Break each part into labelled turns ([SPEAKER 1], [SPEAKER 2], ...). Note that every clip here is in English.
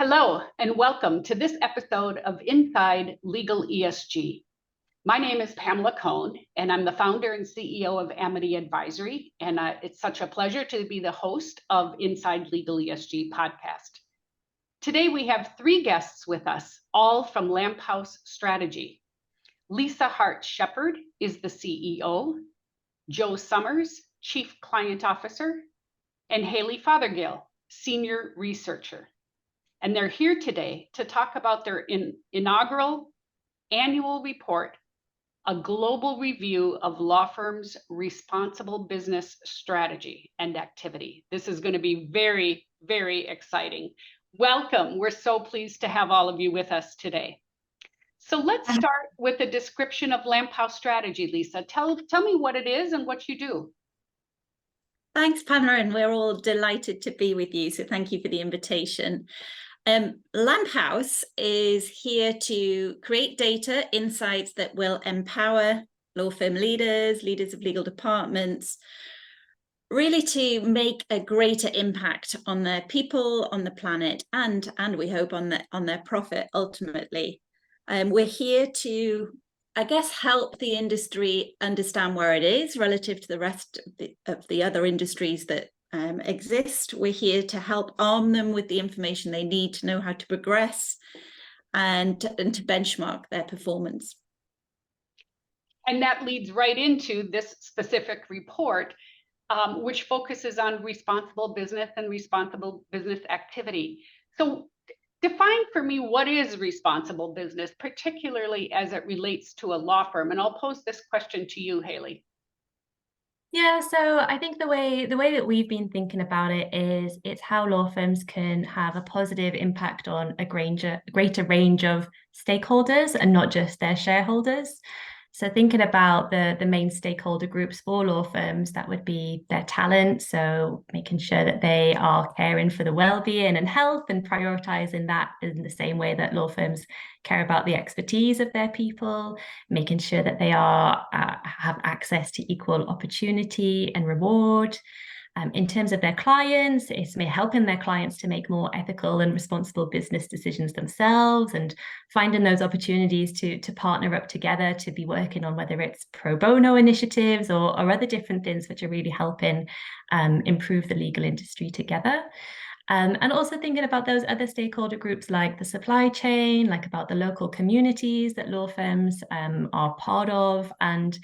[SPEAKER 1] Hello, and welcome to this episode of Inside Legal ESG. My name is Pamela Cohn, and I'm the founder and CEO of Amity Advisory, and it's such a pleasure to be the host of Inside Legal ESG podcast. Today, we have three guests with us, all from Lamphouse Strategy. Lisa Hart-Shepherd is the CEO, Joe Summers, Chief Client Officer, and Hayley Fothergill, Senior Researcher. And they're here today to talk about their inaugural annual report, a global review of law firms' responsible business strategy and activity. This is going to be very, very exciting. Welcome. We're so pleased to have all of you with us today. So let's start with a description of Lamphouse Strategy, Lisa. Tell me what it is and what you do.
[SPEAKER 2] Thanks, Pamela, and we're all delighted to be with you. So thank you for the invitation. Lamphouse is here to create data insights that will empower law firm leaders of legal departments, really to make a greater impact on their people, on the planet, and we hope on their profit ultimately. We're here to, I guess, help the industry understand where it is relative to the rest of the other industries that exist. We're here to help arm them with the information they need to know how to progress and to benchmark their performance.
[SPEAKER 1] And that leads right into this specific report, which focuses on responsible business and responsible business activity. So define for me what is responsible business, particularly as it relates to a law firm. And I'll pose this question to you, Hayley.
[SPEAKER 3] Yeah, so I think the way that we've been thinking about it is it's how law firms can have a positive impact on a greater range of stakeholders and not just their shareholders. So thinking about the main stakeholder groups for law firms, that would be their talent. So making sure that they are caring for the well-being and health and prioritizing that in the same way that law firms care about the expertise of their people, making sure that they have access to equal opportunity and reward. In terms of their clients, it's helping their clients to make more ethical and responsible business decisions themselves and finding those opportunities to partner up together to be working on whether it's pro bono initiatives or other different things which are really helping improve the legal industry together. And also thinking about those other stakeholder groups like the supply chain, like about the local communities that law firms are part of, and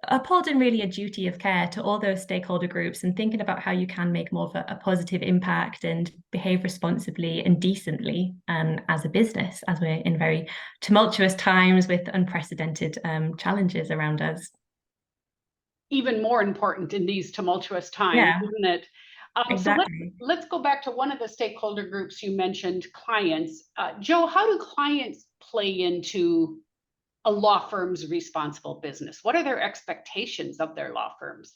[SPEAKER 3] upholding really a duty of care to all those stakeholder groups and thinking about how you can make more of a positive impact and behave responsibly and decently as a business, as we're in very tumultuous times with unprecedented challenges around us.
[SPEAKER 1] Even more important in these tumultuous times, isn't it?
[SPEAKER 3] Exactly.
[SPEAKER 1] So let's go back to one of the stakeholder groups you mentioned, clients. Joe, how do clients play into a law firm's responsible business? What are their expectations of their law firms?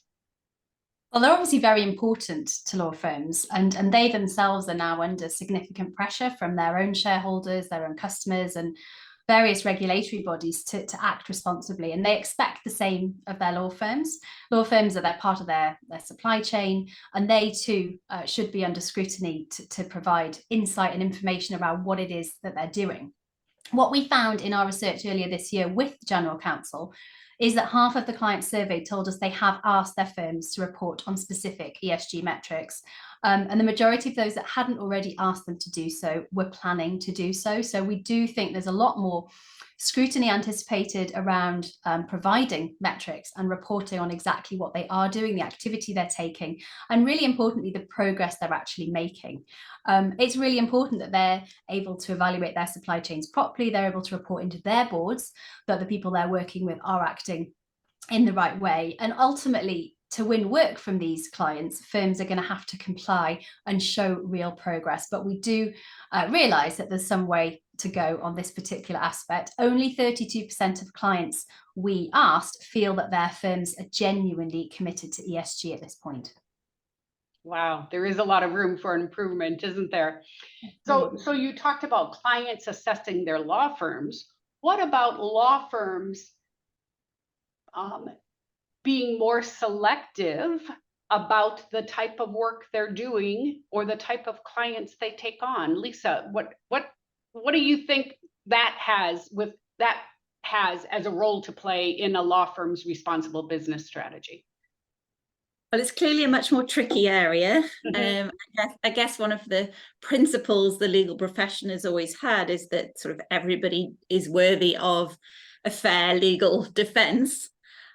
[SPEAKER 4] Well, they're obviously very important to law firms, and they themselves are now under significant pressure from their own shareholders, their own customers, and various regulatory bodies to act responsibly. And they expect the same of their law firms. Law firms are part of their supply chain, and they too should be under scrutiny to provide insight and information around what it is that they're doing. What we found in our research earlier this year with the General Counsel is that half of the clients surveyed told us they have asked their firms to report on specific ESG metrics. And the majority of those that hadn't already asked them to do so were planning to do so. So we do think there's a lot more scrutiny anticipated around providing metrics and reporting on exactly what they are doing, the activity they're taking, and really importantly, the progress they're actually making. It's really important that they're able to evaluate their supply chains properly, they're able to report into their boards that the people they're working with are acting in the right way. And ultimately, to win work from these clients, firms are going to have to comply and show real progress. But we do realise that there's some way to go on this particular aspect. Only 32% of clients we asked feel that their firms are genuinely committed to ESG at this point.
[SPEAKER 1] Wow, there is a lot of room for improvement, isn't there? So you talked about clients assessing their law firms. What about law firms being more selective about the type of work they're doing or the type of clients they take on. Lisa, what do you think that has as a role to play in a law firm's responsible business strategy?
[SPEAKER 2] Well, it's clearly a much more tricky area. I guess one of the principles the legal profession has always had is that sort of everybody is worthy of a fair legal defense.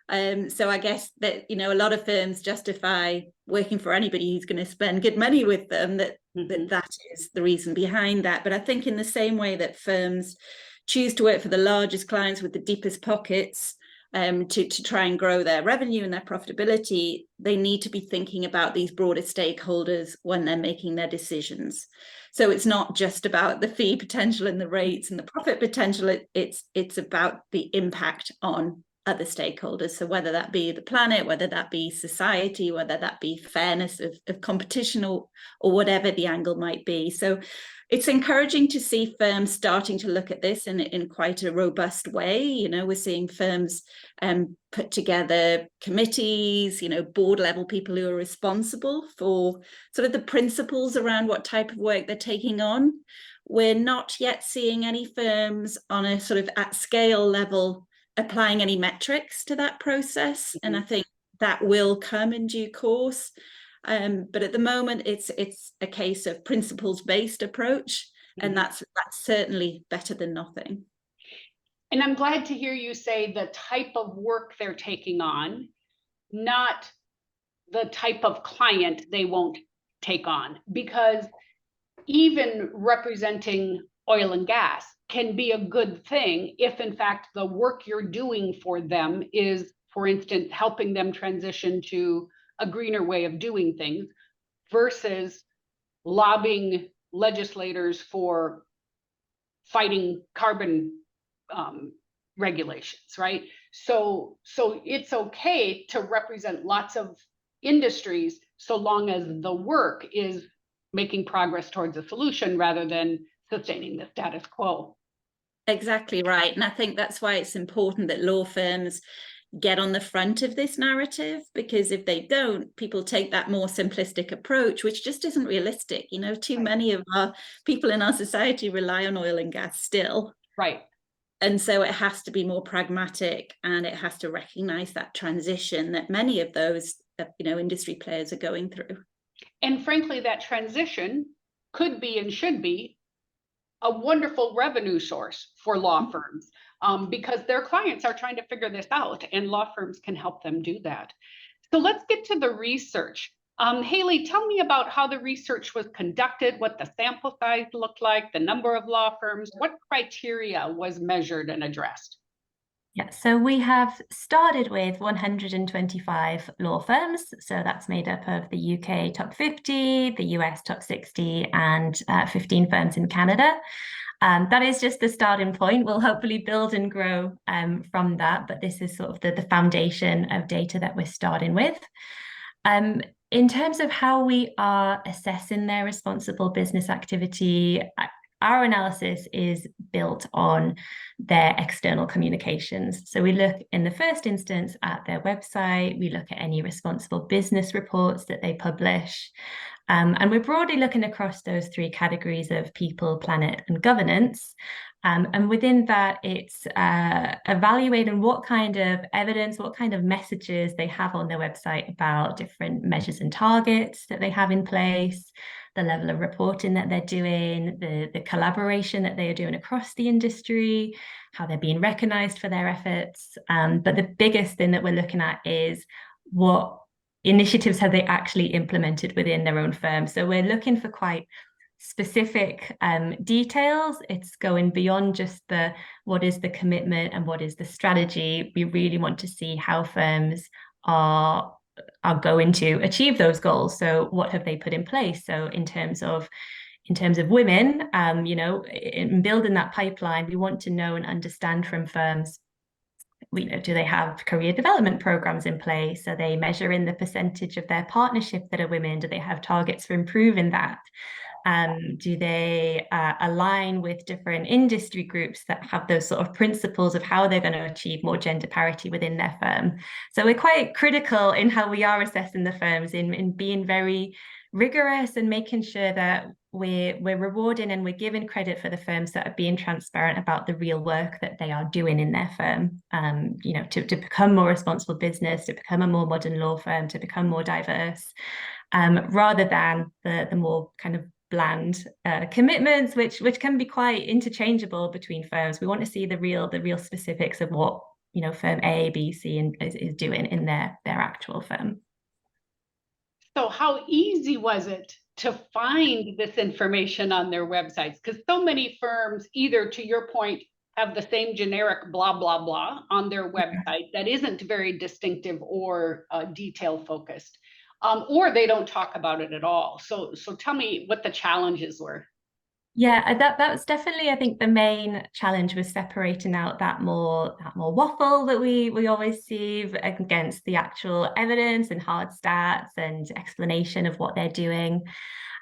[SPEAKER 2] So I guess that, you know, a lot of firms justify working for anybody who's going to spend good money with them, that is the reason behind that. But I think in the same way that firms choose to work for the largest clients with the deepest pockets, to try and grow their revenue and their profitability, they need to be thinking about these broader stakeholders when they're making their decisions. So it's not just about the fee potential and the rates and the profit potential, it's about the impact on other stakeholders. So whether that be the planet, whether that be society, whether that be fairness of competition, or whatever the angle might be. So it's encouraging to see firms starting to look at this in quite a robust way. You know, we're seeing firms put together committees, you know, board level people who are responsible for sort of the principles around what type of work they're taking on. We're not yet seeing any firms on a sort of at scale level applying any metrics to that process. And I think that will come in due course. But at the moment, it's a case of principles-based approach, and that's certainly better than nothing.
[SPEAKER 1] And I'm glad to hear you say the type of work they're taking on, not the type of client they won't take on, because even representing oil and gas can be a good thing if, in fact, the work you're doing for them is, for instance, helping them transition to a greener way of doing things versus lobbying legislators for fighting carbon regulations, right? So it's okay to represent lots of industries so long as the work is making progress towards a solution rather than sustaining the status quo.
[SPEAKER 2] Exactly right. And I think that's why it's important that law firms get on the front of this narrative, because if they don't, people take that more simplistic approach, which just isn't realistic. You know, too many of our people in our society rely on oil and gas still.
[SPEAKER 1] Right.
[SPEAKER 2] And so it has to be more pragmatic, and it has to recognize that transition that many of those, you know, industry players are going through.
[SPEAKER 1] And frankly, that transition could be and should be a wonderful revenue source for law firms, because their clients are trying to figure this out, and law firms can help them do that. So let's get to the research. Hayley, tell me about how the research was conducted, what the sample size looked like, the number of law firms, what criteria was measured and addressed?
[SPEAKER 3] Yeah, so we have started with 125 law firms. So that's made up of the UK top 50, the US top 60, and 15 firms in Canada. That is just the starting point. We'll hopefully build and grow from that, but this is sort of the foundation of data that we're starting with. In terms of how we are assessing their responsible business activity, our analysis is built on their external communications. So we look in the first instance at their website, we look at any responsible business reports that they publish, and we're broadly looking across those three categories of people, planet, and governance. And within that, it's evaluating what kind of evidence, what kind of messages they have on their website about different measures and targets that they have in place, the level of reporting that they're doing, the collaboration that they are doing across the industry, how they're being recognized for their efforts. But the biggest thing that we're looking at is what initiatives have they actually implemented within their own firm. So we're looking for quite specific details. It's going beyond just what is the commitment and what is the strategy. We really want to see how firms are going to achieve those goals. So what have they put in place? So in terms of women, you know, in building that pipeline, we want to know and understand from firms, you know, do they have career development programs in place? Are they measuring the percentage of their partnership that are women? Do they have targets for improving that? Do they align with different industry groups that have those sort of principles of how they're going to achieve more gender parity within their firm? So we're quite critical in how we are assessing the firms, in being very rigorous and making sure that we're rewarding and we're giving credit for the firms that are being transparent about the real work that they are doing in their firm, to become more responsible business, to become a more modern law firm, to become more diverse, rather than the more kind of bland commitments, which can be quite interchangeable between firms. We want to see the real specifics of what firm A, B, C is doing in their actual firm.
[SPEAKER 1] So how easy was it to find this information on their websites? Because so many firms, either to your point, have the same generic blah, blah, blah on their website that isn't very distinctive or detail focused, or they don't talk about it at all. So tell me what the challenges were.
[SPEAKER 3] Yeah, that was definitely, I think, the main challenge, was separating out that more waffle that we always see against the actual evidence and hard stats and explanation of what they're doing.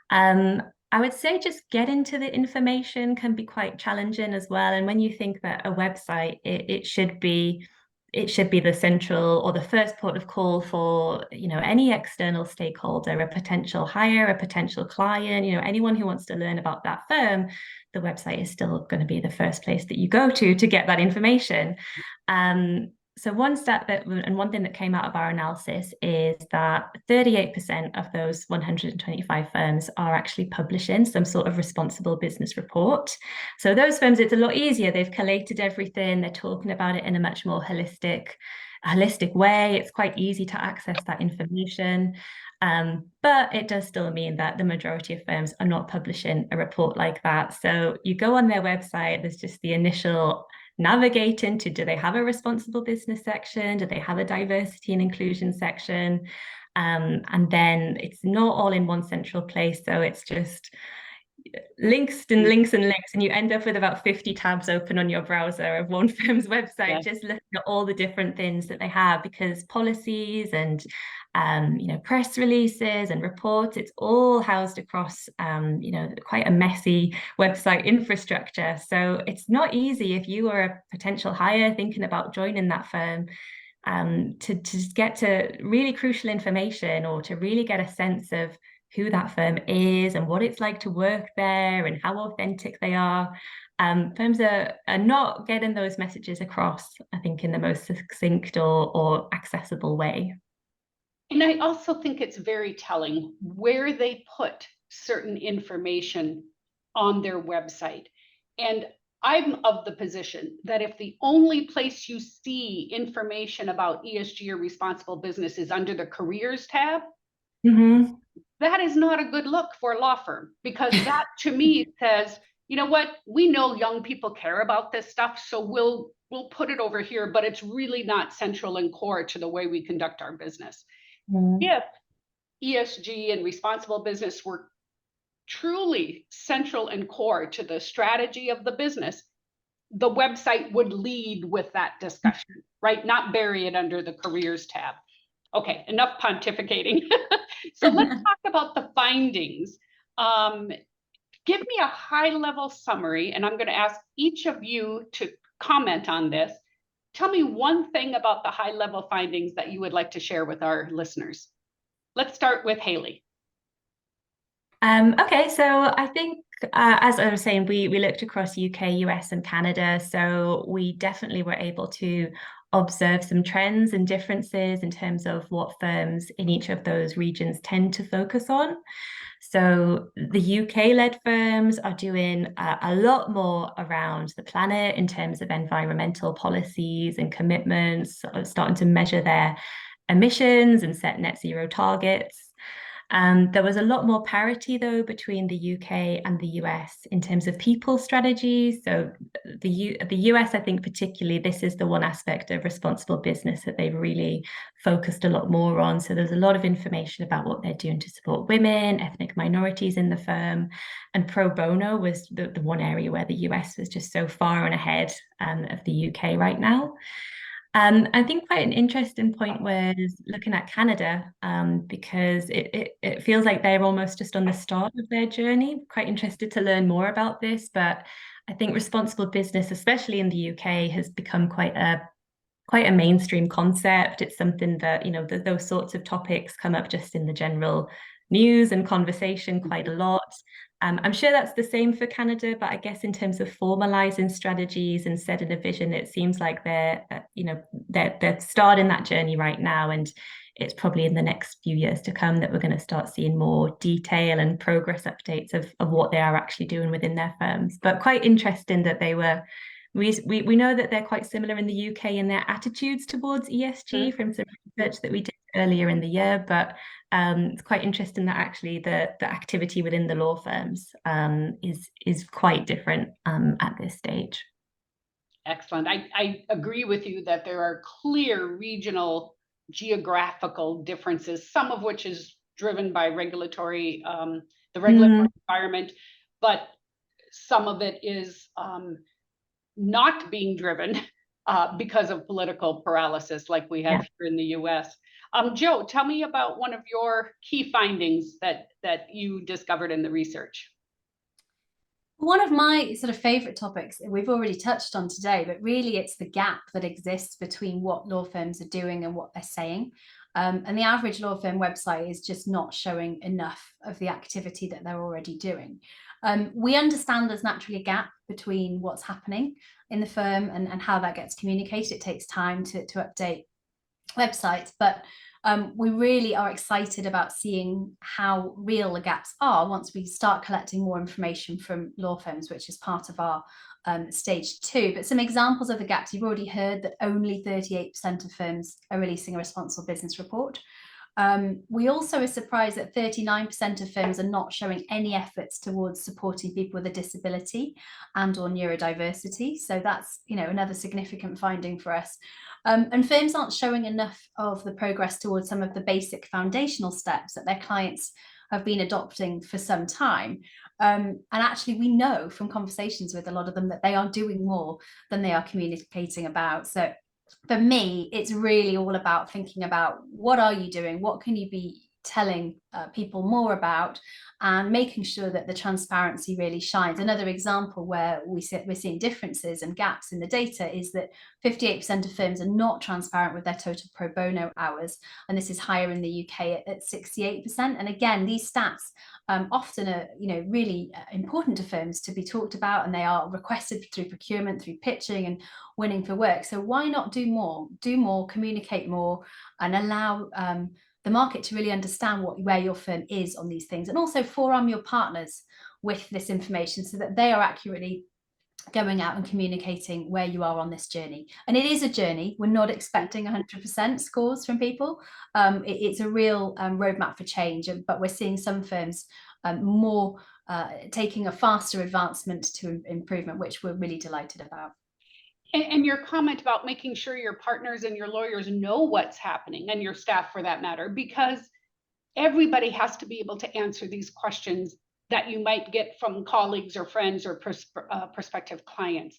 [SPEAKER 3] I would say just getting to the information can be quite challenging as well. And when you think that a website, it should be the central or the first port of call for any external stakeholder, a potential hire, a potential client, anyone who wants to learn about that firm, the website is still going to be the first place that you go to get that information. So one stat and one thing that came out of our analysis is that 38% of those 125 firms are actually publishing some sort of responsible business report. So those firms, it's a lot easier. They've collated everything. They're talking about it in a much more holistic way. It's quite easy to access that information. But it does still mean that the majority of firms are not publishing a report like that. So you go on their website, there's just the initial navigating to, do they have a responsible business section? Do they have a diversity and inclusion section? And then it's not all in one central place. So it's just links and links and links, and you end up with about 50 tabs open on your browser of one firm's website, just looking at all the different things that they have, because policies and press releases and reports, it's all housed across quite a messy website infrastructure. So it's not easy if you are a potential hire thinking about joining that firm, to get to really crucial information, or to really get a sense of who that firm is and what it's like to work there and how authentic they are. Firms are not getting those messages across, I think, in the most succinct or accessible way.
[SPEAKER 1] And I also think it's very telling where they put certain information on their website. And I'm of the position that if the only place you see information about ESG or responsible business is under the careers tab, that is not a good look for a law firm, because that to me says, you know what, we know young people care about this stuff, so we'll put it over here, but it's really not central and core to the way we conduct our business. If ESG and responsible business were truly central and core to the strategy of the business, the website would lead with that discussion, right? Not bury it under the careers tab. Okay, enough pontificating. So let's talk about the findings. Give me a high-level summary, and I'm going to ask each of you to comment on this. Tell me one thing about the high-level findings that you would like to share with our listeners. Let's start with Hayley.
[SPEAKER 3] Okay, so I think, as I was saying, we looked across UK, US, and Canada. So we definitely were able to observe some trends and differences in terms of what firms in each of those regions tend to focus on. So the UK-led firms are doing a lot more around the planet in terms of environmental policies and commitments, starting to measure their emissions and set net zero targets. There was a lot more parity, though, between the UK and the US in terms of people strategies. So the US, I think particularly, this is the one aspect of responsible business that they've really focused a lot more on. So there's a lot of information about what they're doing to support women, ethnic minorities in the firm. And pro bono was the one area where the US was just so far on ahead of the UK right now. I think quite an interesting point was looking at Canada, because it feels like they're almost just on the start of their journey. Quite interested to learn more about this, but I think responsible business, especially in the UK, has become quite a mainstream concept. It's something that, you know, those sorts of topics come up just in the general news and conversation quite a lot. I'm sure that's the same for Canada, but I guess in terms of formalizing strategies and setting a vision, it seems like they're starting that journey right now, and it's probably in the next few years to come that we're going to start seeing more detail and progress updates of what they are actually doing within their firms. But quite interesting that they were. We know that they're quite similar in the UK in their attitudes towards ESG from some research that we did earlier in the year, but it's quite interesting that actually the activity within the law firms is quite different at this stage.
[SPEAKER 1] Excellent. I agree with you that there are clear regional geographical differences, some of which is driven by regulatory, the regulatory environment, but some of it is not being driven because of political paralysis like we have here in the US. Joe, tell me about one of your key findings that you discovered in the research.
[SPEAKER 4] One of my sort of favorite topics we've already touched on today, but really it's the gap that exists between what law firms are doing and what they're saying. And the average law firm website is just not showing enough of the activity that they're already doing. We understand there's naturally a gap between what's happening in the firm and how that gets communicated. It takes time to update websites, but we really are excited about seeing how real the gaps are once we start collecting more information from law firms, which is part of our stage 2. But some examples of the gaps, you've already heard that only 38% of firms are releasing a responsible business report. We also are surprised that 39% of firms are not showing any efforts towards supporting people with a disability and or neurodiversity. So that's, you know, another significant finding for us. And firms aren't showing enough of the progress towards some of the basic foundational steps that their clients have been adopting for some time. And actually, we know from conversations with a lot of them that they are doing more than they are communicating about. So for me, it's really all about thinking about what are you doing? What can you be telling people more about, and making sure that the transparency really shines. Another example where we're seeing differences and gaps in the data is that 58% of firms are not transparent with their total pro bono hours, and this is higher in the UK at 68%. And again, these stats often are, you know, really important to firms to be talked about, and they are requested through procurement, through pitching and winning for work. So why not do more, communicate more, and allow the market to really understand where your firm is on these things, and also forearm your partners with this information so that they are accurately going out and communicating where you are on this journey. And it is a journey. We're not expecting 100% scores from people. It's a real roadmap for change, but we're seeing some firms more taking a faster advancement to improvement, which we're really delighted about.
[SPEAKER 1] And your comment about making sure your partners and your lawyers know what's happening, and your staff for that matter, because everybody has to be able to answer these questions that you might get from colleagues or friends or prospective clients.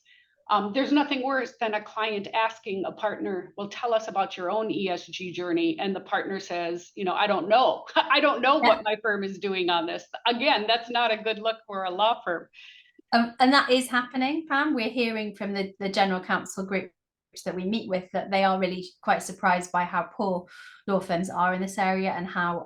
[SPEAKER 1] There's nothing worse than a client asking a partner, well, tell us about your own ESG journey. And the partner says, you know, I don't know. I don't know what my firm is doing on this. Again, that's not a good look for a law firm.
[SPEAKER 4] And that is happening, Pam. We're hearing from the general counsel groups that we meet with that they are really quite surprised by how poor law firms are in this area, and how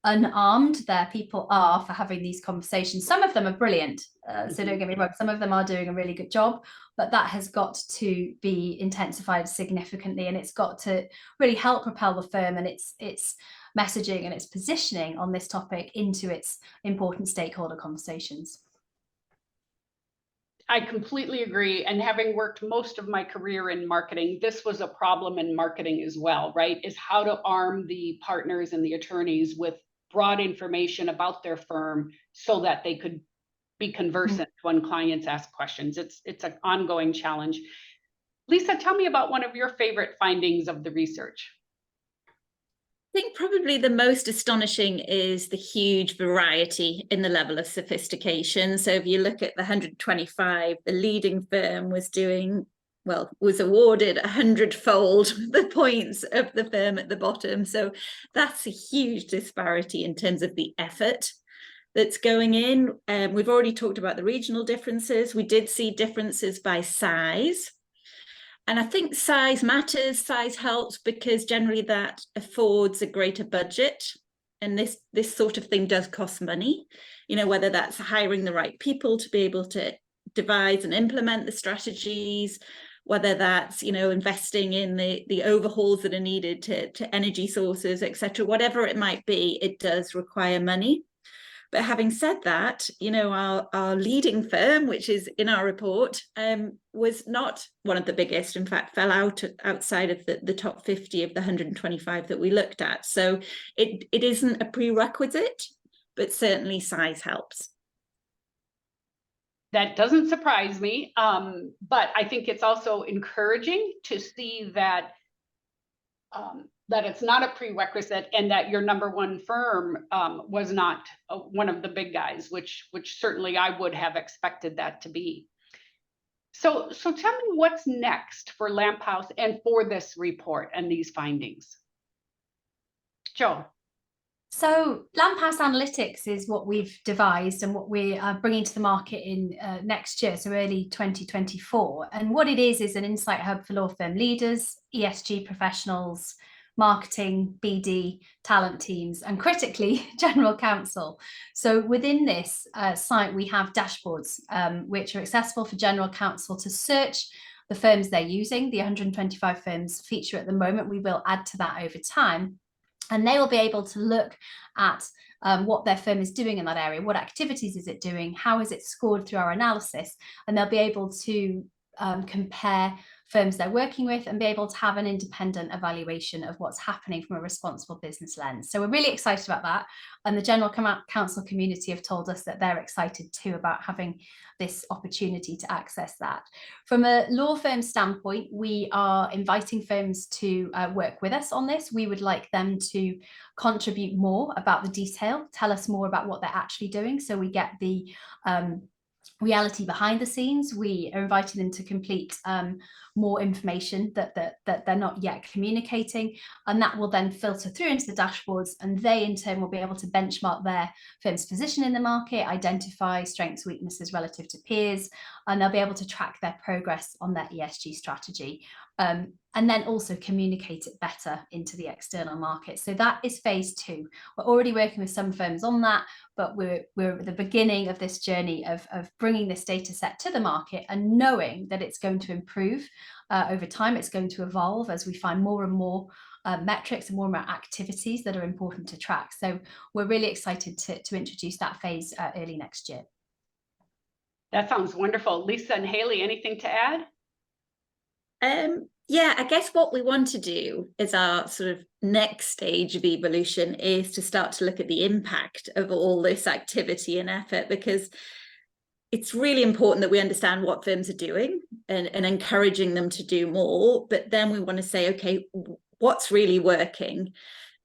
[SPEAKER 4] unarmed their people are for having these conversations. Some of them are brilliant, so don't get me wrong, some of them are doing a really good job, but that has got to be intensified significantly, and it's got to really help propel the firm and its messaging and its positioning on this topic into its important stakeholder conversations.
[SPEAKER 1] I completely agree. And having worked most of my career in marketing, this was a problem in marketing as well, right? Is how to arm the partners and the attorneys with broad information about their firm so that they could be conversant when clients ask questions. It's an ongoing challenge. Lisa, tell me about one of your favorite findings of the research.
[SPEAKER 2] I think probably the most astonishing is the huge variety in the level of sophistication. So if you look at the 125, the leading firm was doing was awarded 100-fold the points of the firm at the bottom. So that's a huge disparity in terms of the effort that's going in. We've already talked about the regional differences. We did see differences by size. And I think size matters, size helps, because generally that affords a greater budget. And this sort of thing does cost money, whether that's hiring the right people to be able to devise and implement the strategies, whether that's, investing in the overhauls that are needed to energy sources, etc. Whatever it might be, it does require money. But having said that, our leading firm, which is in our report, was not one of the biggest, in fact, fell outside of the top 50 of the 125 that we looked at. So it isn't a prerequisite, but certainly size helps. That
[SPEAKER 1] doesn't surprise me, but I think it's also encouraging to see that that it's not a prerequisite, and that your number one firm was not one of the big guys, which certainly I would have expected that to be. So tell me what's next for Lamphouse and for this report and these findings. Jo.
[SPEAKER 4] So Lamphouse Analytics is what we've devised and what we are bringing to the market in next year, so early 2024. And what it is an insight hub for law firm leaders, ESG professionals, marketing, BD, talent teams, and critically, general counsel. So within this site, we have dashboards, which are accessible for general counsel to search the firms they're using. The 125 firms feature at the moment. We will add to that over time. And they will be able to look at what their firm is doing in that area. What activities is it doing? How is it scored through our analysis? And they'll be able to compare firms they're working with and be able to have an independent evaluation of what's happening from a responsible business lens. So we're really excited about that. And the general counsel community have told us that they're excited too about having this opportunity to access that. From a law firm standpoint, we are inviting firms to work with us on this. We would like them to contribute more about the detail, tell us more about what they're actually doing, so we get the reality behind the scenes. We are inviting them to complete more information that they're not yet communicating, and that will then filter through into the dashboards, and they in turn will be able to benchmark their firm's position in the market, identify strengths, weaknesses relative to peers, and they'll be able to track their progress on their ESG strategy, and then also communicate it better into the external market. So that is phase 2. We're already working with some firms on that, but we're at the beginning of this journey of bringing this data set to the market and knowing that it's going to improve over time. It's going to evolve as we find more and more metrics and more activities that are important to track. So we're really excited to introduce that phase early next year.
[SPEAKER 1] That sounds wonderful. Lisa and Hayley, anything to add?
[SPEAKER 2] Yeah, I guess what we want to do as our sort of next stage of evolution is to start to look at the impact of all this activity and effort, because it's really important that we understand what firms are doing and encouraging them to do more. But then we want to say, okay, what's really working?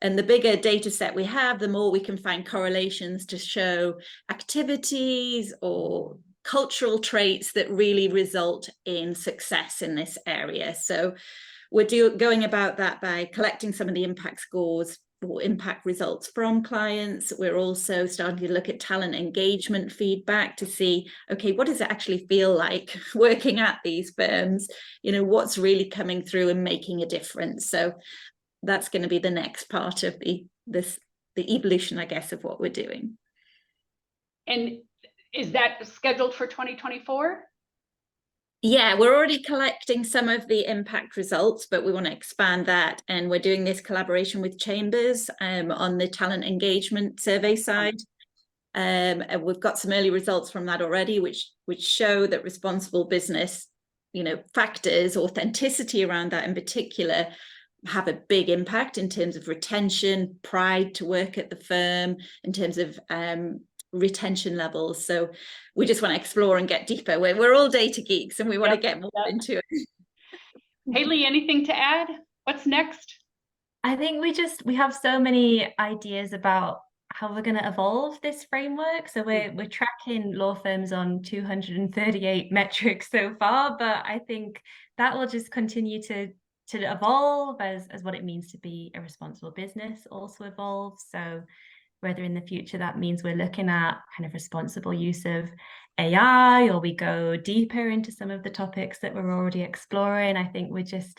[SPEAKER 2] And the bigger data set we have, the more we can find correlations to show activities or cultural traits that really result in success in this area. So we're going about that by collecting some of the impact scores or impact results from clients. We're also starting to look at talent engagement feedback to see, okay, what does it actually feel like working at these firms? What's really coming through and making a difference? So that's going to be the next part of the evolution, I guess, of what we're doing.
[SPEAKER 1] And is that scheduled for 2024?
[SPEAKER 2] Yeah, we're already collecting some of the impact results, but we want to expand that. And we're doing this collaboration with Chambers on the talent engagement survey side. And we've got some early results from that already, which show that responsible business, factors, authenticity around that in particular, have a big impact in terms of retention, pride to work at the firm, in terms of retention levels. So we just want to explore and get deeper. We're all data geeks and we want to get more into it.
[SPEAKER 1] Hayley, anything to add? What's next?
[SPEAKER 3] I think we have so many ideas about how we're going to evolve this framework. So we're tracking law firms on 238 metrics so far, but I think that will just continue to evolve as what it means to be a responsible business also evolves. So whether in the future that means we're looking at kind of responsible use of AI, or we go deeper into some of the topics that we're already exploring, I think we just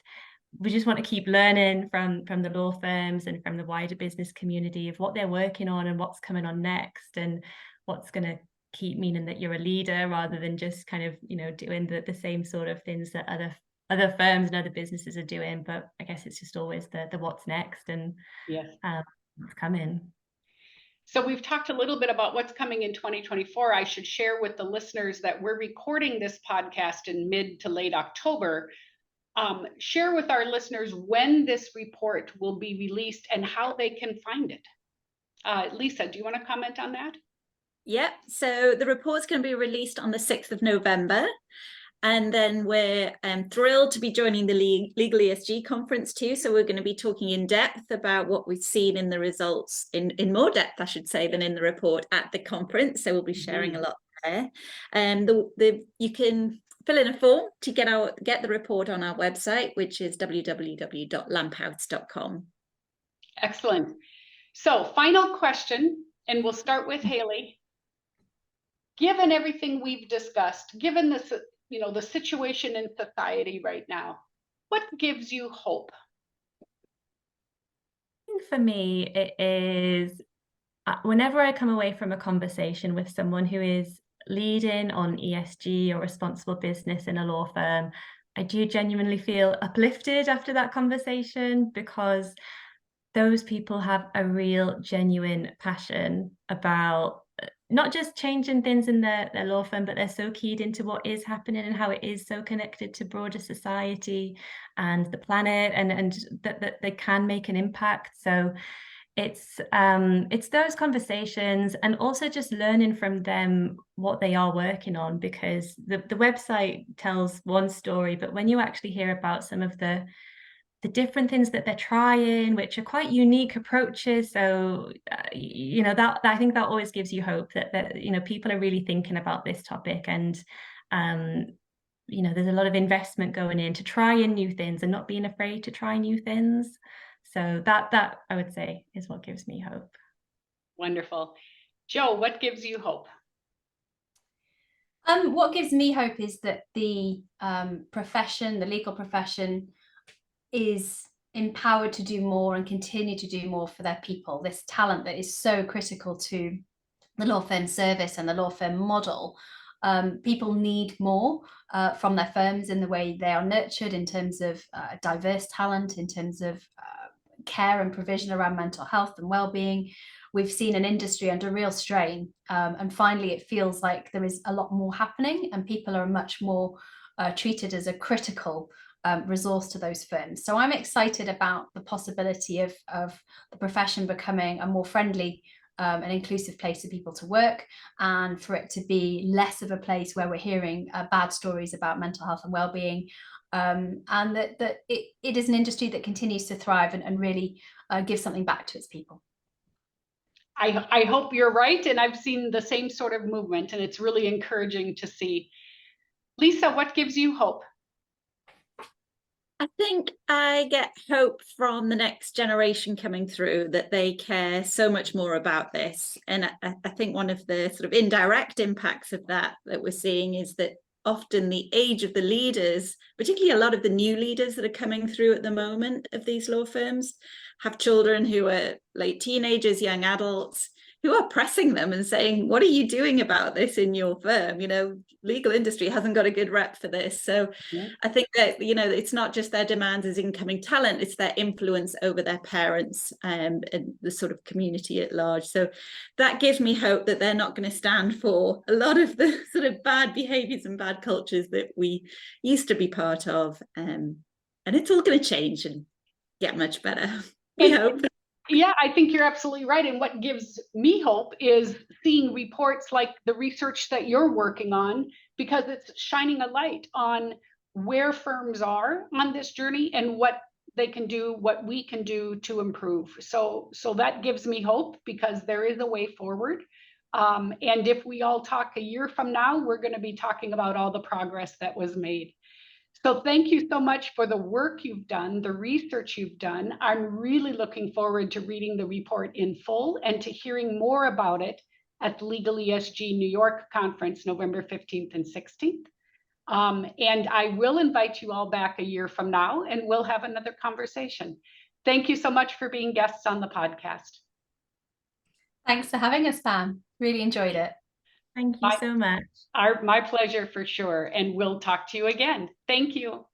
[SPEAKER 3] want to keep learning from the law firms and from the wider business community of what they're working on and what's coming on next, and what's going to keep meaning that you're a leader rather than just kind of, you know, doing the same sort of things that other firms and other businesses are doing. But I guess it's just always the what's next and what's coming.
[SPEAKER 1] So we've talked a little bit about what's coming in 2024. I should share with the listeners that we're recording this podcast in mid to late October. Share with our listeners when this report will be released and how they can find it. Lisa, do you want to comment on that?
[SPEAKER 2] Yep. So the report's going to be released on the 6th of November. And then we're thrilled to be joining the Legal ESG conference too. So we're going to be talking in depth about what we've seen in the results, in more depth, I should say, than in the report at the conference. So we'll be sharing a lot there. And you can fill in a form to get the report on our website, which is www.lamphouse.com.
[SPEAKER 1] Excellent. So final question, and we'll start with Hayley. Given everything we've discussed, given this, you know, the situation in society right now, what gives you hope?
[SPEAKER 3] I think for me, it is whenever I come away from a conversation with someone who is leading on ESG or responsible business in a law firm, I do genuinely feel uplifted after that conversation, because those people have a real genuine passion about not just changing things in their law firm, but they're so keyed into what is happening and how it is so connected to broader society and the planet, and that they can make an impact. So it's those conversations, and also just learning from them what they are working on, because the website tells one story, but when you actually hear about some of the different things that they're trying, which are quite unique approaches, so you know, that I think that always gives you hope that you know, people are really thinking about this topic, and you know, there's a lot of investment going in to trying new things and not being afraid to try new things. So that I would say is what gives me hope.
[SPEAKER 1] Wonderful. Jo, what gives you hope?
[SPEAKER 4] What gives me hope is that the profession, the legal profession, is empowered to do more and continue to do more for their people. This talent that is so critical to the law firm service and the law firm model. People need more from their firms in the way they are nurtured, in terms of diverse talent, in terms of care and provision around mental health and well-being. We've seen an industry under real strain, and finally it feels like there is a lot more happening, and people are much more treated as a critical resource to those firms. So I'm excited about the possibility of the profession becoming a more friendly and inclusive place for people to work, and for it to be less of a place where we're hearing bad stories about mental health and well-being, and that it is an industry that continues to thrive and really give something back to its people.
[SPEAKER 1] I hope you're right, and I've seen the same sort of movement, and it's really encouraging to see. Lisa, what gives you hope?
[SPEAKER 2] I think I get hope from the next generation coming through, that they care so much more about this. And I think one of the sort of indirect impacts of that we're seeing is that often the age of the leaders, particularly a lot of the new leaders that are coming through at the moment of these law firms, have children who are late teenagers, young adults, who are pressing them and saying, what are you doing about this in your firm? You know, legal industry hasn't got a good rep for this. So I think that, you know, it's not just their demands as incoming talent, it's their influence over their parents and the sort of community at large. So that gives me hope that they're not going to stand for a lot of the sort of bad behaviors and bad cultures that we used to be part of. And it's all going to change and get much better. We hope.
[SPEAKER 1] Yeah, I think you're absolutely right. And what gives me hope is seeing reports like the research that you're working on, because it's shining a light on where firms are on this journey and what they can do what we can do to improve. So that gives me hope, because there is a way forward. And if we all talk a year from now, we're going to be talking about all the progress that was made. So thank you so much for the work you've done, the research you've done. I'm really looking forward to reading the report in full and to hearing more about it at the Legal ESG New York conference, November 15th and 16th. And I will invite you all back a year from now, and we'll have another conversation. Thank you so much for being guests on the podcast.
[SPEAKER 4] Thanks for having us, Pam. Really enjoyed it.
[SPEAKER 3] Thank you so much.
[SPEAKER 1] My pleasure, for sure. And we'll talk to you again. Thank you.